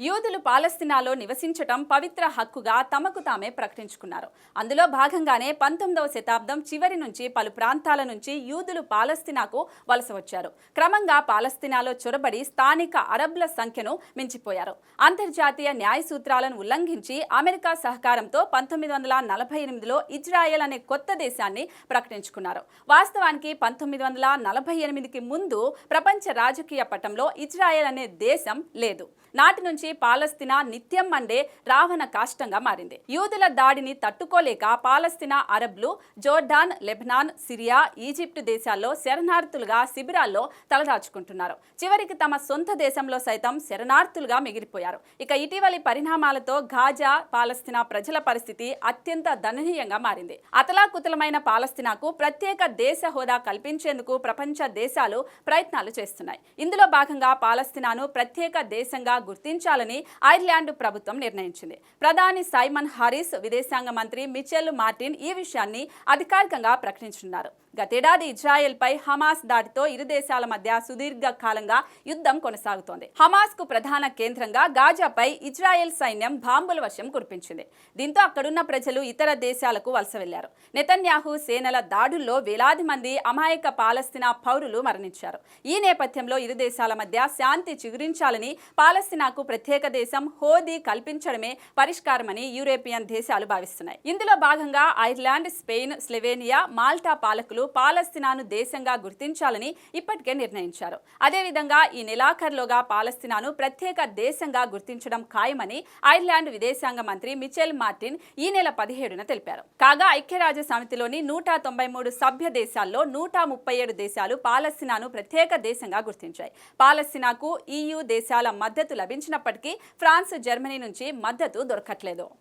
యూదులు పాలస్తీనాలో నివసించటం పవిత్ర హక్కుగా తమకు తామే ప్రకటించుకున్నారు. అందులో భాగంగానే 19వ శతాబ్దం చివరి నుంచి పలు ప్రాంతాల నుంచి యూదులు పాలస్తీనాకు వలస వచ్చారు. క్రమంగా పాలస్తీనాలో చొరబడి స్థానిక అరబ్ల సంఖ్యను మించిపోయారు. అంతర్జాతీయ న్యాయ సూత్రాలను ఉల్లంఘించి అమెరికా సహకారంతో 1948లో ఇజ్రాయెల్ అనే కొత్త దేశాన్ని ప్రకటించుకున్నారు. వాస్తవానికి 1948కి ముందు ప్రపంచ రాజకీయ పటంలో ఇజ్రాయెల్ అనే దేశం లేదు. నాటి నుంచి పాలస్తీనా నిత్యం మండే రావణ కాష్టంగా మారింది. యూదుల దాడిని తట్టుకోలేక పాలస్తీనా అరబ్లు జోర్డాన్, లెబనాన్, సిరియా, ఈజిప్ట్ దేశాల్లో శరణార్థులుగా శిబిరాల్లో తలదాచుకుంటున్నారు. చివరికి తమ సొంత దేశంలో సైతం శరణార్థులుగా మిగిలిపోయారు. ఇక ఇటీవలి పరిణామాలతో గాజా, పాలస్తీనా ప్రజల పరిస్థితి అత్యంత దయనీయంగా మారింది. అతలాకుతలమైన పాలస్తీనాకు ప్రత్యేక దేశ హోదా కల్పించేందుకు ప్రపంచ దేశాలు ప్రయత్నాలు చేస్తున్నాయి. ఇందులో భాగంగా పాలస్తీనాను ప్రత్యేక దేశంగా గుర్తించాలని ఐర్లాండ్ ప్రభుత్వం నిర్ణయించింది. ప్రధాని సైమన్ హారిస్, విదేశాంగ మంత్రి మిచెల్ మార్టిన్ ఈ విషయాన్ని అధికారికంగా ప్రకటించున్నారు. గతేడాది ఇజ్రాయెల్పై హమాస్ దాడితో ఇరు దేశాల మధ్య సుదీర్ఘ కాలంగా యుద్ధం కొనసాగుతోంది. హమాస్ కు ప్రధాన కేంద్రంగా గాజాపై ఇజ్రాయెల్ సైన్యం బాంబుల వర్షం కురిపించింది. దీంతో అక్కడున్న ప్రజలు ఇతర దేశాలకు వలస వెళ్లారు. నెతన్యాహు సేనల దాడుల్లో వేలాది మంది అమాయక పాలస్తీనా పౌరులు మరణించారు. ఈ నేపథ్యంలో ఇరు దేశాల మధ్య శాంతి చిగురించాలని, పాలస్తీనాకు ప్రత్యేక దేశం హోదా కల్పించడమే పరిష్కారమని యూరోపియన్ దేశాలు భావిస్తున్నాయి. ఇందులో భాగంగా ఐర్లాండ్, స్పెయిన్, స్లొవేనియా, మాల్టా పాలకులు పాలస్తీనాను దేశంగా గుర్తించాలని ఇప్పటికే నిర్ణయించారు. అదేవిధంగా ఈ నెలాఖరులోగా పాలస్తీనాను ప్రత్యేక దేశంగా గుర్తించడం ఖాయమని ఐర్లాండ్ విదేశాంగ మంత్రి మిచెల్ మార్టిన్ ఈ నెల 17న తెలిపారు. కాగా ఐక్యరాజ్య సమితిలోని 193 సభ్య దేశాల్లో 137 దేశాలు పాలస్తీనాను ప్రత్యేక దేశంగా గుర్తించాయి. పాలస్తీనాకు EU దేశాల మద్దతు లభించినప్పటికీ ఫ్రాన్స్, జర్మనీ నుంచి మద్దతు దొరకట్లేదు.